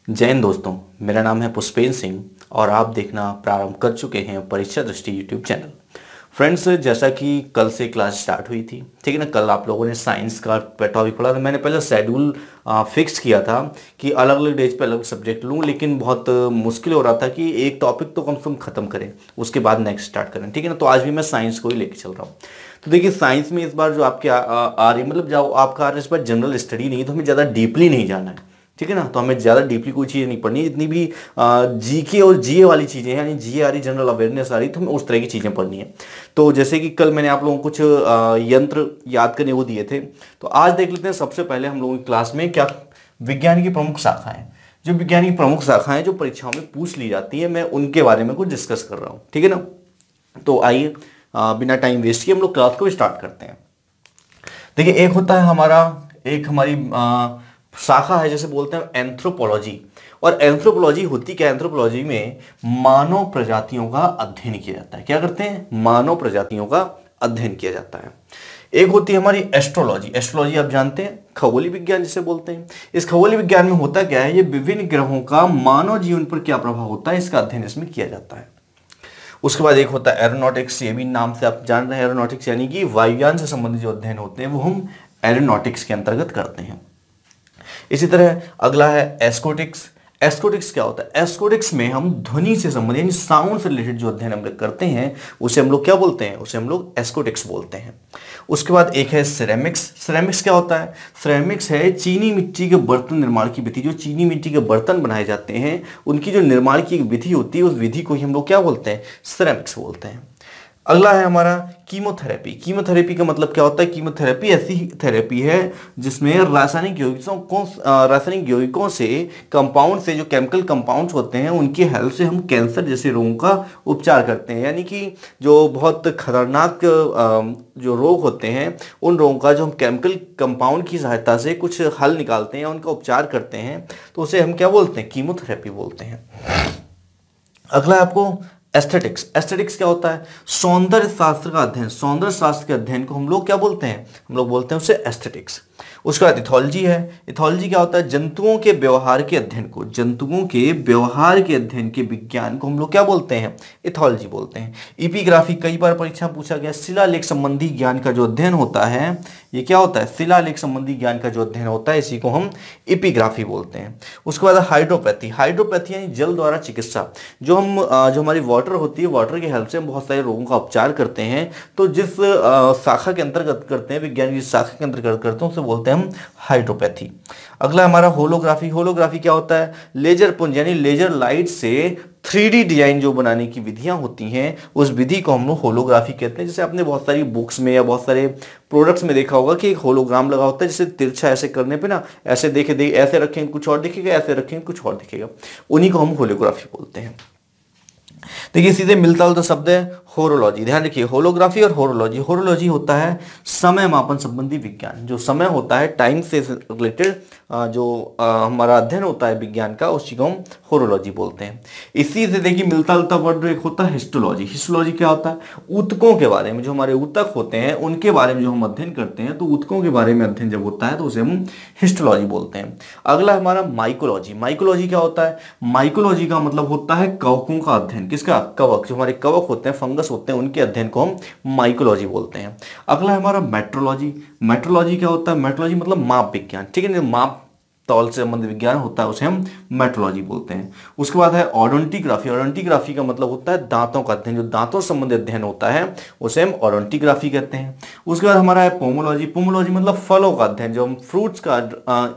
जय हिंद दोस्तों, मेरा नाम है पुष्पेंद्र सिंह और आप देखना प्रारंभ कर चुके हैं परीक्षा दृष्टि यूट्यूब चैनल। फ्रेंड्स, जैसा कि कल से क्लास स्टार्ट हुई थी, ठीक है ना। कल आप लोगों ने साइंस का टॉपिक पढ़ा था। मैंने पहले शेड्यूल फिक्स किया था कि अलग अलग डेज पे अलग सब्जेक्ट लूँ, लेकिन बहुत मुश्किल हो रहा था कि एक टॉपिक तो कम से कम ख़त्म करें, उसके बाद नेक्स्ट स्टार्ट करें, ठीक है ना। तो आज भी मैं साइंस को ही लेके चल रहा हूँ। तो देखिए, साइंस में इस बार जो आपके आ रही, मतलब जो आपका आ रहा है, इस बार जनरल स्टडी नहीं है, तो हमें ज़्यादा डीपली नहीं जाना है, ठीक है ना। तो हमें ज़्यादा डीपली कोई चीज़ नहीं पढ़नी, जितनी भी जीके और जीए वाली चीज़ें हैं, यानी जीए आ रही, जनरल अवेयरनेस आ रही, तो हमें उस तरह की चीज़ें पढ़नी है। तो जैसे कि कल मैंने आप लोगों को कुछ यंत्र याद करने वो दिए थे, तो आज देख लेते हैं। सबसे पहले हम लोगों की क्लास में क्या विज्ञान की प्रमुख शाखाएं, जो विज्ञान की प्रमुख शाखाएं जो परीक्षाओं में पूछ ली जाती है, मैं उनके बारे में कुछ डिस्कस कर रहा हूँ, ठीक है ना। तो आइए बिना टाइम वेस्ट किए हम लोग क्लास को स्टार्ट करते हैं। देखिए, एक होता है हमारा, एक हमारी शाखा है जैसे बोलते हैं एंथ्रोपोलॉजी। और एंथ्रोपोलॉजी होती क्या है? एंथ्रोपोलॉजी में मानव प्रजातियों का अध्ययन किया जाता है। क्या करते हैं? मानव प्रजातियों का अध्ययन किया जाता है। एक होती है हमारी एस्ट्रोलॉजी। एस्ट्रोलॉजी आप जानते हैं, खगोलीय विज्ञान जिसे बोलते हैं। इस खगोलीय विज्ञान में होता क्या है, ये विभिन्न ग्रहों का मानव जीवन पर क्या प्रभाव होता है, इसका अध्ययन इसमें किया जाता है। उसके बाद एक होता है एरोनॉटिक्स। ये भी नाम से आप जान रहे हैं, एरोनॉटिक्स यानी कि वायुयान से संबंधित जो अध्ययन होते हैं वो हम एरोनॉटिक्स के अंतर्गत करते हैं। इसी तरह अगला है एस्कोटिक्स। एस्कोटिक्स क्या होता है? एस्कोटिक्स में हम ध्वनि से संबंधित यानी साउंड से रिलेटेड जो अध्ययन हम लोग करते हैं उसे हम लोग क्या बोलते हैं? उसे हम लोग एस्कोटिक्स बोलते हैं। उसके बाद एक है सिरेमिक्स। सिरेमिक्स क्या होता है? सिरेमिक्स है चीनी मिट्टी के बर्तन निर्माण की विधि। जो चीनी मिट्टी के बर्तन बनाए जाते हैं उनकी जो निर्माण की विधि होती है, उस विधि को ही हम लोग क्या बोलते हैं? सिरेमिक्स बोलते हैं। अगला है हमारा कीमोथेरेपी। कीमोथेरेपी का मतलब क्या होता है? कीमोथेरेपी ऐसी थेरेपी है जिसमें रासायनिक यौगिकों से, कंपाउंड से, जो केमिकल कंपाउंड्स होते हैं उनकी हेल्प से हम कैंसर जैसे रोगों का उपचार करते हैं। यानी कि जो बहुत खतरनाक जो रोग होते हैं उन रोगों का जो हम केमिकल कंपाउंड की सहायता से कुछ हल निकालते हैं, उनका उपचार करते हैं, तो उसे हम क्या बोलते हैं? कीमोथेरेपी बोलते हैं। अगला है आपको एस्थेटिक्स। एस्थेटिक्स क्या होता है? सौंदर्य शास्त्र का अध्ययन। सौंदर्य शास्त्र के अध्ययन को हम लोग क्या बोलते हैं? हम लोग बोलते हैं उसे एस्थेटिक्स। उसके बाद इथोलॉजी है। इथोलॉजी क्या होता है? जंतुओं के व्यवहार के अध्ययन को, जंतुओं के व्यवहार के अध्ययन के विज्ञान को हम लोग क्या बोलते हैं? इथोलॉजी बोलते हैं। इपिग्राफी, कई बार परीक्षा में पूछा गया, शिलालेख संबंधी ज्ञान का जो अध्ययन होता है, ये क्या होता है? शिलालेख संबंधी ज्ञान का जो अध्ययन होता है, इसी को हम इपिग्राफी बोलते हैं। उसके बाद हाइड्रोपैथी। हाइड्रोपैथी यानी जल द्वारा चिकित्सा। जो हमारी वाटर होती है, वाटर की हेल्प से हम बहुत सारे रोगों का उपचार करते हैं। तो जिस शाखा के अंतर्गत करते हैं, विज्ञान की शाखा के अंतर्गत करते हैं, उसे बोलते हैं हम हाइड्रोपैथी। अगला हमारा होलोग्राफी। होलोग्राफी क्या होता है? लेजर पुंज यानी लेजर लाइट से 3D डिजाइन जो बनाने की विधियां होती हैं, उस विधि को हम लोग होलोग्राफी कहते हैं। जैसे आपने बहुत सारी बुक्स में या बहुत सारे प्रोडक्ट्स में देखा होगा कि एक होलोग्राम लगा होता है, जैसे तिरछा ऐसे करने पे ना, ऐसे देखे ऐसे रखेंगे कुछ और दिखेगा, ऐसे रखेंगे कुछ और दिखेगा, उन्हीं को हम होलोग्राफी बोलते हैं। देखिए, सीधे मिलता जुलता शब्द है होरोलॉजी। ध्यान रखिए, होलोग्राफी और होरोलॉजी। होरोलॉजी होता है समय मापन संबंधी विज्ञान। जो समय होता है, टाइम से रिलेटेड जो हमारा अध्ययन होता है विज्ञान का, उसी को हम होरोलॉजी बोलते हैं। इसी से देखिए मिलता जुलता वर्ड एक होता है हिस्टोलॉजी। हिस्टोलॉजी क्या होता है? ऊतकों के बारे में, जो हमारे ऊतक होते हैं उनके बारे में जो हम अध्ययन करते हैं, तो ऊतकों के बारे में अध्ययन जब होता है तो उसे हम हिस्टोलॉजी बोलते हैं। अगला हमारा माइकोलॉजी। माइकोलॉजी क्या होता है? माइकोलॉजी का मतलब होता है कवकों का अध्ययन। किसका? कवक। जो हमारे कवक होते हैं, फंगस होते हैं, उनके अध्ययन को हम माइकोलॉजी बोलते हैं। अगला है हमारा मेट्रोलॉजी। मेट्रोलॉजी क्या होता है? मेट्रोलॉजी मतलब माप विज्ञान, ठीक है, माप तौल से संबंधित विज्ञान होता है, उसे हम मेट्रोलॉजी बोलते हैं। उसके बाद है ओडोंटोग्राफी। ओडोंटोग्राफी का मतलब होता है दांतों का अध्ययन। जो दांतों से संबंधित अध्ययन होता है उसे हम ओडोंटोग्राफी कहते हैं। उसके बाद हमारा है पोमोलॉजी। पोमोलॉजी मतलब फलों का अध्ययन। जो हम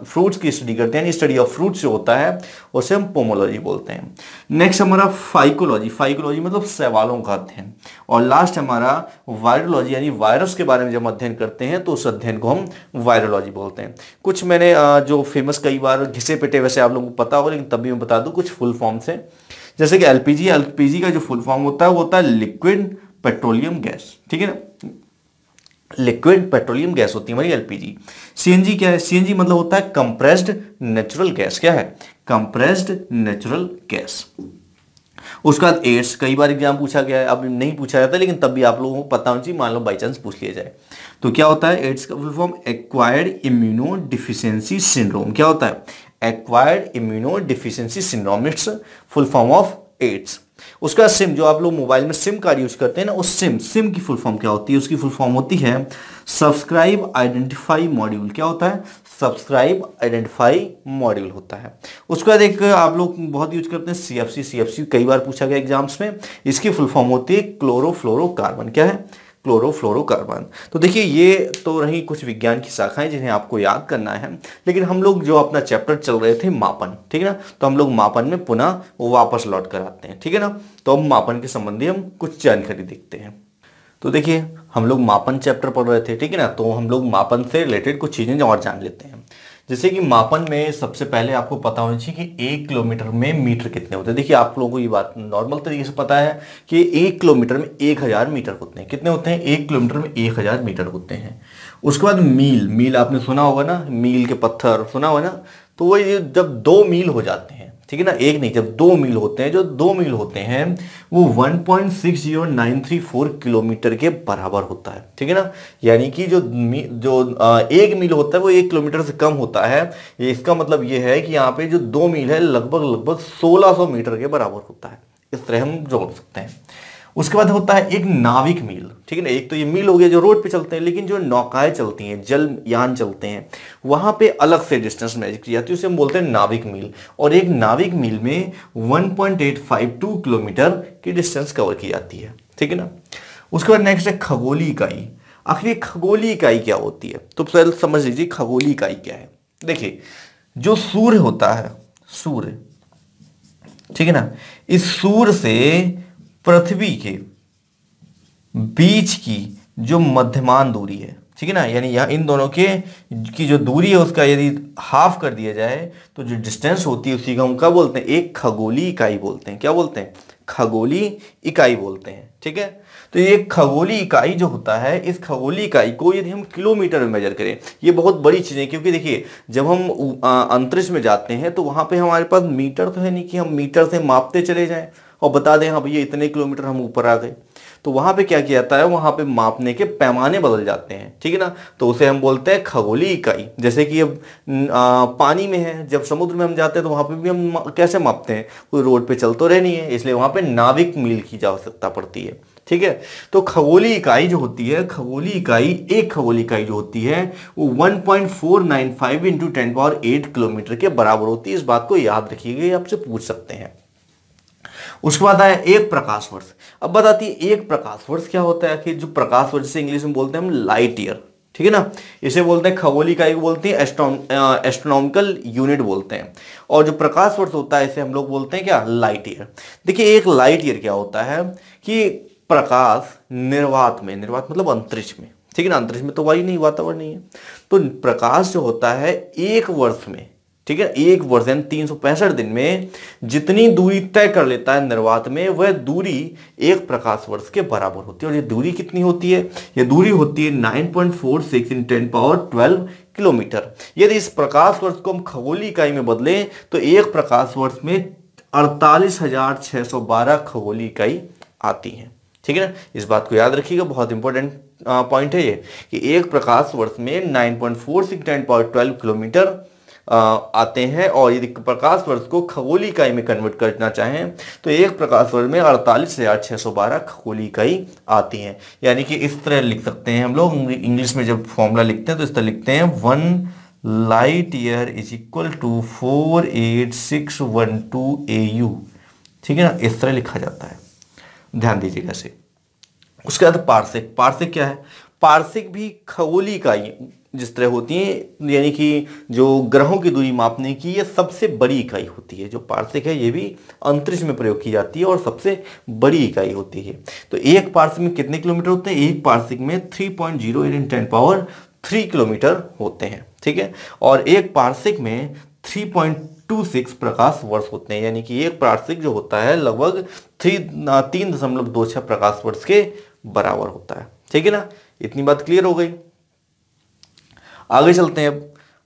फ्रूट्स की स्टडी करते हैं, स्टडी ऑफ फ्रूट्स जो होता है उसे हम पोमोलॉजी बोलते हैं। नेक्स्ट हमारा फाइकोलॉजी। फाइकोलॉजी मतलब सवालों का अध्ययन। और लास्ट हमारा वायरोलॉजी यानी वायरस के बारे में जब अध्ययन करते हैं तो उस अध्ययन को हम वायरोलॉजी बोलते हैं। कुछ मैंने जो फेमस कई बार घिसे पिटे वैसे आप लोगों को पता होगा, लेकिन तब भी मैं बता दूं कुछ फुल फॉर्म से। जैसे कि एलपीजी। एलपीजी का जो फुल फॉर्म होता है वो होता है लिक्विड पेट्रोलियम गैस, ठीक है ना। लिक्विड पेट्रोलियम गैस होती है हमारी एलपीजी। सीएनजी क्या है? सीएनजी मतलब होता है कंप्रेस्ड नेचुरल गैस। क्या है? Compressed natural gas. उसके बाद एड्स, कई बार एग्जाम पूछा गया है, अब नहीं पूछा जाता लेकिन तब भी आप लोगों को पता होना चाहिए, मान लो बाई चांस पूछ लिया जाए। तो क्या होता है एड्स का full form? Acquired immunodeficiency syndrome. क्या होता है? Acquired immunodeficiency syndrome, it's full form of AIDS. उसका सिम, जो आप लोग मोबाइल में सिम कार्ड यूज करते हैं ना, उस सिम की फुल फॉर्म क्या होती है? उसकी फुल फॉर्म होती है सब्सक्राइब आइडेंटिफाई मॉड्यूल। क्या होता है? सब्सक्राइब आइडेंटिफाई मॉड्यूल होता है। उसके बाद एक आप लोग बहुत यूज करते हैं CFC कई बार पूछा गया एग्जाम्स में। इसकी फुल फॉर्म होती है क्लोरोफ्लोरोकार्बन। क्या है? क्लोरोफ्लोरोकार्बन। तो देखिए ये तो रही कुछ विज्ञान की शाखाएं जिन्हें आपको याद करना है, लेकिन हम लोग जो अपना चैप्टर चल रहे थे मापन, ठीक है ना, तो हम लोग मापन में पुनः वापस लौट कर आते हैं, ठीक है ना। तो हम मापन के संबंधी हम कुछ जानकारी देखते हैं। तो देखिए हम लोग मापन चैप्टर पढ़ रहे थे, ठीक है ना, तो हम लोग मापन से रिलेटेड कुछ चीजें और जान लेते हैं। जैसे कि मापन में सबसे पहले आपको पता होना चाहिए कि 1 किलोमीटर में मीटर कितने होते हैं। देखिए आप लोगों को ये बात नॉर्मल तरीके से पता है कि 1 किलोमीटर में 1000 मीटर होते हैं। कितने होते हैं? 1 किलोमीटर में 1000 मीटर होते हैं। उसके बाद मील आपने सुना होगा ना, मील के पत्थर सुना होगा ना। तो वो जब 2 मील हो जाते हैं, ठीक है ना, एक नहीं, जब 2 मील होते हैं, जो 2 मील होते हैं वो 1.60934 किलोमीटर के बराबर होता है, ठीक है ना। यानी कि जो 1 मील होता है वो 1 किलोमीटर से कम होता है। ये इसका मतलब ये है कि यहाँ पे जो 2 मील है लगभग 1600 मीटर के बराबर होता है। इस तरह हम जोड़ सकते हैं। उसके बाद होता है एक नाविक मील, ठीक है ना। एक तो ये मील हो गया जो रोड पे चलते हैं, लेकिन जो नौकाएं चलती हैं, जल यान चलते हैं, वहां पे अलग से डिस्टेंस मेजर की जाती है, उसे हम बोलते हैं नाविक मील। और एक नाविक मील में 1.852 किलोमीटर की डिस्टेंस कवर की जाती है, ठीक है ना। उसके बाद नेक्स्ट है खगोलीय इकाई। आखिर खगोलीय इकाई क्या होती है? तो पहले समझ लीजिए खगोलीय इकाई क्या है। देखिए जो सूर्य होता है, सूर्य, ठीक है ना, इस सूर्य से पृथ्वी के बीच की जो मध्यमान दूरी है, ठीक है ना, यानी यहाँ इन दोनों के की जो दूरी है उसका यदि हाफ कर दिया जाए तो जो डिस्टेंस होती है उसी का हम क्या बोलते हैं? एक खगोलीय इकाई बोलते हैं। क्या बोलते हैं? खगोलीय इकाई बोलते हैं, ठीक है। तो ये खगोलीय इकाई जो होता है, इस खगोलीय इकाई को यदि हम किलोमीटर में मेजर करें, ये बहुत बड़ी चीज़ है, क्योंकि देखिए जब हम अंतरिक्ष में जाते हैं तो वहाँ पे हमारे पास मीटर तो है नहीं कि हम मीटर से मापते चले जाएं और बता दें हाँ भैया इतने किलोमीटर हम ऊपर आ गए। तो वहाँ पे क्या किया जाता है? वहाँ पे मापने के पैमाने बदल जाते हैं, ठीक है ना। तो उसे हम बोलते हैं खगोलीय इकाई। जैसे कि अब पानी में है, जब समुद्र में हम जाते हैं तो वहाँ पे भी हम कैसे मापते हैं? कोई रोड पे चल तो रह नहीं है, इसलिए वहाँ पे नाविक मील की आवश्यकता पड़ती है, ठीक है। तो खगोलीय इकाई जो होती है, खगोलीय इकाई, एक खगोलीय इकाई जो होती है वो 1.495 × 10⁸ किलोमीटर के बराबर होती है। इस बात को याद रखिएगा, ये आपसे पूछ सकते हैं। उसके बाद आया एक प्रकाश वर्ष। अब बताती है एक प्रकाश वर्ष क्या होता है कि जो प्रकाश वर्ष से इंग्लिश में बोलते हैं हम लाइट ईयर, ठीक है ना। इसे बोलते हैं खगोलीय इकाई को बोलते हैं एस्ट्रोनॉमिकल यूनिट बोलते हैं। और जो प्रकाश वर्ष होता है इसे हम लोग बोलते हैं क्या? Light year. देखिए एक लाइट ईयर क्या होता है कि प्रकाश निर्वात में, निर्वात मतलब अंतरिक्ष में, ठीक है ना, अंतरिक्ष में तो वायु नहीं, वातावरण नहीं है, तो प्रकाश जो होता है एक वर्ष में, ठीक है, एक वर्ष यानी 365 दिन में जितनी दूरी तय कर लेता है निर्वात में, वह दूरी एक प्रकाश वर्ष के बराबर होती है। और ये दूरी कितनी होती है? ये दूरी होती है 9.46 × 10⁻12 किलोमीटर। यदि इस प्रकाश वर्ष को हम खगोलीय इकाई में बदलें तो एक प्रकाश वर्ष में 48,612 खगोलीय इकाई आती हैं, ठीक है ना। इस बात को याद रखिएगा, बहुत इंपॉर्टेंट पॉइंट है ये कि एक प्रकाश वर्ष में 9.46 × 10⁻12 किलोमीटर आते हैं। और यदि प्रकाश वर्ष को खगोलीय इकाई में कन्वर्ट करना चाहें तो एक प्रकाश वर्ष में 48,612 खगोलीय इकाई आती हैं। यानी कि इस तरह लिख सकते हैं हम लोग, इंग्लिश में जब फॉर्मूला लिखते हैं तो इस तरह लिखते हैं 1 लाइट ईयर = 48612 AU, ठीक है ना, इस तरह लिखा जाता है, ध्यान दीजिएगा इसे। उसके बाद पार्सेक। पार्सेक क्या है? पार्सेक भी खगोलीय इकाई जिस तरह होती है, यानी कि जो ग्रहों की दूरी मापने की ये सबसे बड़ी इकाई होती है। जो पार्सेक है ये भी अंतरिक्ष में प्रयोग की जाती है और सबसे बड़ी इकाई होती है। तो एक पार्सेक में कितने किलोमीटर होते हैं? एक पार्सेक में 3.08 × 10⁻3 किलोमीटर होते हैं, ठीक है। और एक पार्सेक में 3.26 प्रकाश वर्ष होते हैं, यानी कि एक पार्सेक जो होता है लगभग 3.26 प्रकाश वर्ष के बराबर होता है, ठीक है ना। इतनी बात क्लियर हो गई। आगे चलते हैं।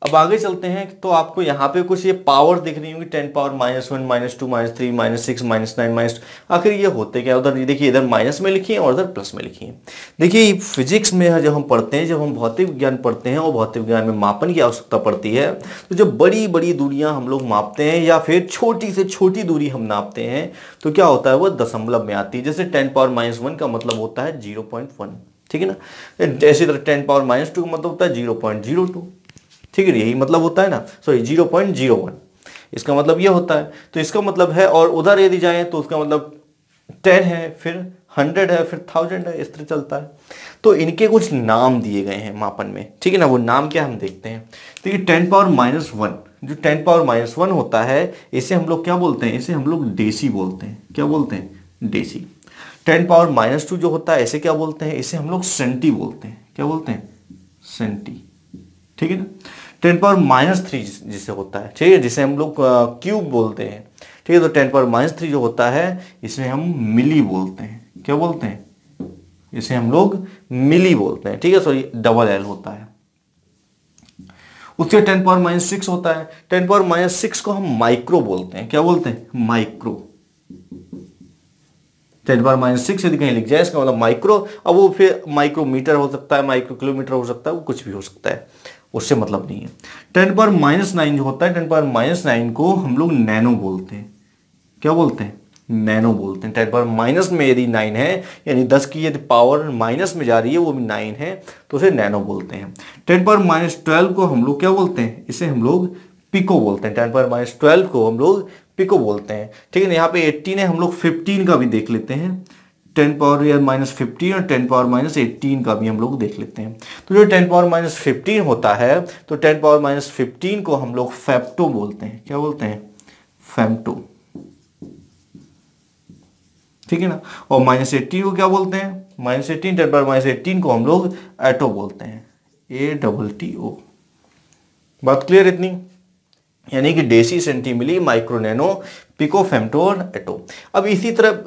अब आगे चलते हैं तो आपको यहाँ पे कुछ ये पावर दिख रही होंगी, 10 पावर -1 -2 -3 -6 -9 आखिर ये होते क्या, उधर देखिए इधर माइनस में लिखिए और उधर प्लस में लिखिए। देखिए फिजिक्स में जब हम पढ़ते हैं, जब हम भौतिक विज्ञान पढ़ते हैं और भौतिक विज्ञान में मापन की आवश्यकता पड़ती है, तो जब बड़ी बड़ी दूरियां हम लोग मापते हैं या फिर छोटी से छोटी दूरी हम नापते हैं तो क्या होता है, वो दशमलव में आती है। जैसे 10 पावर -1 का मतलब होता है 0.1, ठीक है ना। इसी तरह 10 पावर -2 का मतलब होता है 0.02, ठीक है, यही मतलब होता है ना, सॉरी 0.01, इसका मतलब ये होता है। तो इसका मतलब है, और उधर यदि जाएं तो उसका मतलब 10 है, फिर 100 है, फिर 1000 है, इस तरह चलता है। तो इनके कुछ नाम दिए गए हैं मापन में, ठीक है ना। वो नाम क्या हम देखते हैं। तो ये 10 पावर -1, जो 10 पावर -1 होता है, इसे हम लोग क्या बोलते हैं, इसे हम लोग डेसी बोलते हैं। क्या बोलते हैं, डेसी। 10 पावर -2 जो होता है, इसे क्या बोलते हैं, इसे हम लोग सेंटी बोलते हैं। क्या बोलते हैं, सेंटी, ठीक है ना। 10 पावर -3 जिसे होता है, ठीक है, जिसे हम लोग क्यूब बोलते हैं, ठीक है। तो 10 पावर -3 जो होता है, इसे हम मिली बोलते हैं। क्या बोलते हैं, इसे हम लोग मिली बोलते हैं, ठीक है, सॉरी डबल एल होता है। उसके 10 पावर -6 होता है, 10 पावर -6 को हम माइक्रो बोलते हैं। क्या बोलते हैं, माइक्रो। 10 पावर -6 यदि कहीं लिख जाए, इसका मतलब माइक्रो। अब वो फिर माइक्रोमीटर हो सकता है, माइक्रो किलोमीटर हो सकता है, वो कुछ भी हो सकता है, उससे मतलब नहीं है। 10 पावर -9 जो होता है, 10 पावर -9 को हम लोग नैनो बोलते हैं। क्या बोलते हैं, नैनो बोलते हैं। 10 पावर माइनस में यदि 9 है, यानी 10 की यदि पावर माइनस में जा रही है, वो भी 9 है, तो उसे नैनो बोलते हैं। 10 पावर -12 को हम लोग क्या बोलते हैं, इसे हम लोग पिको बोलते हैं। 10 पावर -12 को हम लोग पिको बोलते हैं, ठीक है ना। यहाँ पे 18 है, हम लोग 15 का भी देख लेते हैं। 10 पावर -15 और 10 पावर -18 का भी हम लोग देख लेते हैं। तो जो 10 पावर -15 होता है, तो 10 पावर -15 को हम लोग फेप्टो बोलते हैं। क्या बोलते हैं, फेम्टो, ठीक है ना। और -18 को क्या बोलते हैं, -18 10 पावर -18 को हम लोग एटो बोलते हैं, ATTO। बात क्लियर इतनी, यानी कि डेसी, सेंटी, मिली, माइक्रो, नैनो, पिको, फेम्टो और एटो। अब इसी तरह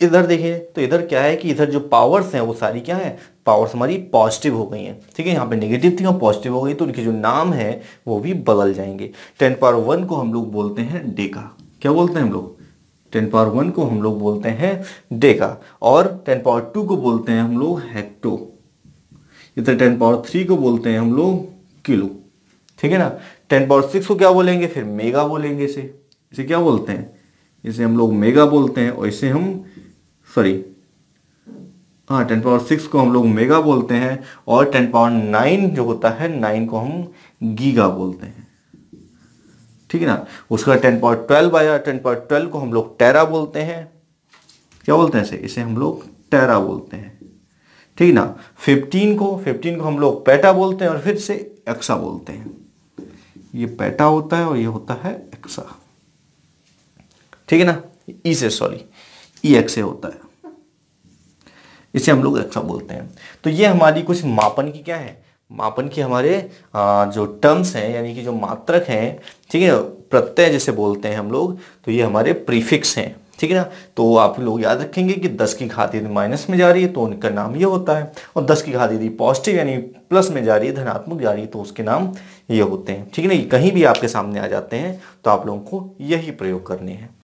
इधर देखिए, तो इधर क्या है कि इधर जो पावर्स हैं वो सारी क्या है, पावर्स हमारी पॉजिटिव हो गई हैं, ठीक है। यहाँ पे नेगेटिव थी और पॉजिटिव हो गई, तो उनके जो नाम है वो भी बदल जाएंगे। 10 पावर 1 को हम लोग बोलते हैं डेका। क्या बोलते हैं हम लोग, 10 पावर 1 को हम लोग बोलते हैं डेका। और 10 पावर 2 को बोलते हैं हम लोग हेक्टो। इधर 10 पावर 3 को बोलते हैं हम लोग किलो, ठीक है ना। 10 पावर 6 को क्या बोलेंगे, फिर मेगा बोलेंगे। इसे क्या बोलते हैं, इसे हम लोग मेगा बोलते हैं। और इसे हम हाँ 10 पावर 6 को हम लोग मेगा बोलते हैं। और 10 पावर 9 जो होता है, 9 को हम गीगा बोलते हैं, ठीक है ना। उसका 10 पावर 12 आया, 10 पावर 12 को हम लोग टेरा बोलते हैं। क्या बोलते हैं इसे हम लोग टेरा बोलते हैं, ठीक ना। 15 को हम लोग पेटा बोलते हैं और फिर से एक्सा बोलते हैं। ये पेटा होता है और ये होता है एक्सा, ठीक है ना। ई एक्स होता है, इसे हम लोग एक्सा बोलते हैं। तो ये हमारी कुछ मापन की क्या है, मापन की हमारे जो टर्म्स हैं, यानी कि जो मात्रक हैं, ठीक है, प्रत्यय जैसे बोलते हैं हम लोग, तो ये हमारे प्रीफिक्स हैं, ठीक है ना। तो आप लोग याद रखेंगे कि 10 की घात यदि माइनस में जा रही है तो उनका नाम ये होता है, और 10 की घात यदि पॉजिटिव यानी प्लस में जा रही है, धनात्मक जा रही है, तो उसके नाम ये होते हैं, ठीक है ना। कहीं भी आपके सामने आ जाते हैं तो आप लोगों को यही प्रयोग करने हैं।